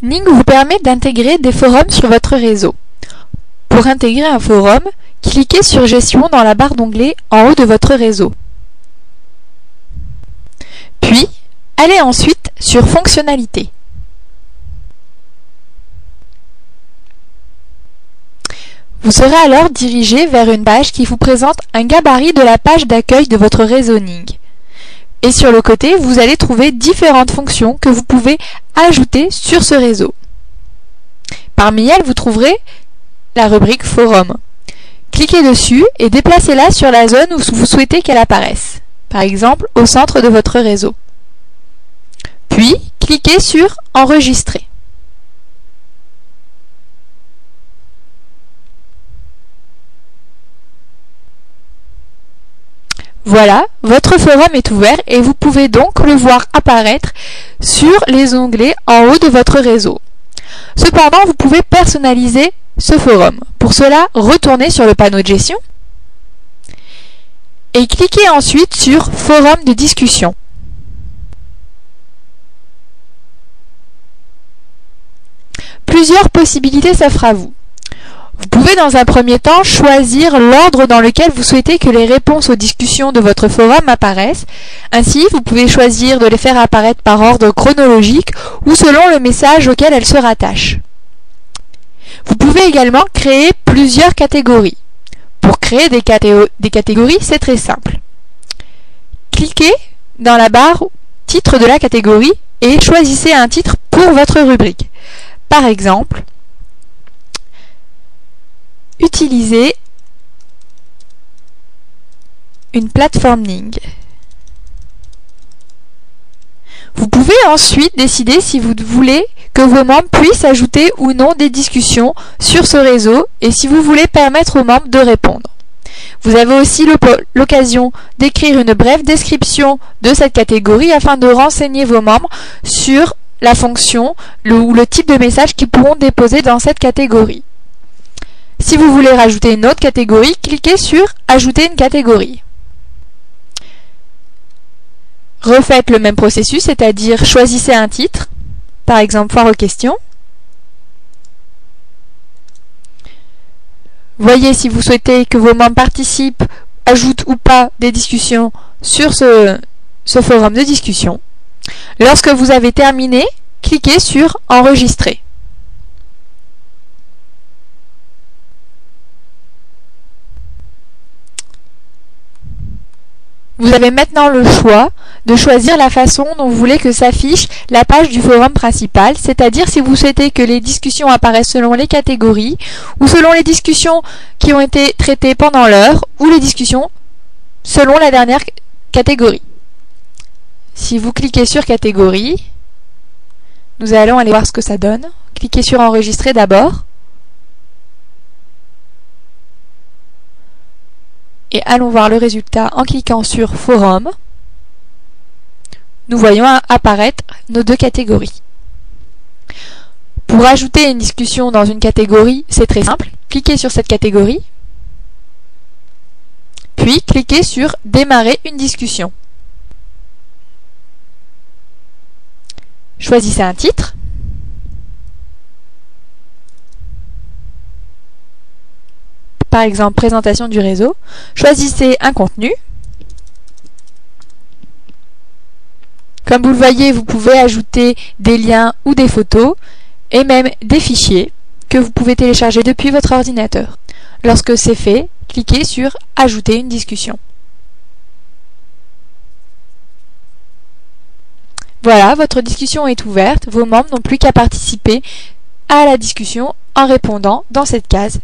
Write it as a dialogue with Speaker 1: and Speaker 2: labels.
Speaker 1: Ning vous permet d'intégrer des forums sur votre réseau. Pour intégrer un forum, cliquez sur Gestion dans la barre d'onglets en haut de votre réseau. Puis, allez ensuite sur Fonctionnalités. Vous serez alors dirigé vers une page qui vous présente un gabarit de la page d'accueil de votre réseau Ning. Et sur le côté, vous allez trouver différentes fonctions que vous pouvez ajouter sur ce réseau. Parmi elles, vous trouverez la rubrique Forum. Cliquez dessus et déplacez-la sur la zone où vous souhaitez qu'elle apparaisse, par exemple au centre de votre réseau. Puis, cliquez sur Enregistrer. Voilà, votre forum est ouvert et vous pouvez donc le voir apparaître sur les onglets en haut de votre réseau. Cependant, vous pouvez personnaliser ce forum. Pour cela, retournez sur le panneau de gestion et cliquez ensuite sur Forum de discussion. Plusieurs possibilités s'offrent à vous. Vous pouvez dans un premier temps choisir l'ordre dans lequel vous souhaitez que les réponses aux discussions de votre forum apparaissent. Ainsi, vous pouvez choisir de les faire apparaître par ordre chronologique ou selon le message auquel elles se rattachent. Vous pouvez également créer plusieurs catégories. Pour créer des catégories, c'est très simple. Cliquez dans la barre Titre de la catégorie et choisissez un titre pour votre rubrique. Par exemple, utilisez une plateforme Ning. Vous pouvez ensuite décider si vous voulez que vos membres puissent ajouter ou non des discussions sur ce réseau et si vous voulez permettre aux membres de répondre. Vous avez aussi l'occasion d'écrire une brève description de cette catégorie afin de renseigner vos membres sur la fonction ou le type de message qu'ils pourront déposer dans cette catégorie. Si vous voulez rajouter une autre catégorie, cliquez sur « Ajouter une catégorie ». Refaites le même processus, c'est-à-dire choisissez un titre, par exemple « Foire aux questions ». Voyez si vous souhaitez que vos membres participent, ajoutent ou pas des discussions sur ce forum de discussion. Lorsque vous avez terminé, cliquez sur « Enregistrer ». Vous avez maintenant le choix de choisir la façon dont vous voulez que s'affiche la page du forum principal, c'est-à-dire si vous souhaitez que les discussions apparaissent selon les catégories, ou selon les discussions qui ont été traitées pendant l'heure, ou les discussions selon la dernière catégorie. Si vous cliquez sur catégorie, nous allons aller voir ce que ça donne. Cliquez sur enregistrer d'abord. Et allons voir le résultat en cliquant sur Forum. Nous voyons apparaître nos deux catégories. Pour ajouter une discussion dans une catégorie, c'est très simple. Cliquez sur cette catégorie, puis cliquez sur Démarrer une discussion. Choisissez un titre. Par exemple, présentation du réseau. Choisissez un contenu. Comme vous le voyez, vous pouvez ajouter des liens ou des photos et même des fichiers que vous pouvez télécharger depuis votre ordinateur. Lorsque c'est fait, cliquez sur Ajouter une discussion. Voilà, votre discussion est ouverte. Vos membres n'ont plus qu'à participer à la discussion en répondant dans cette case.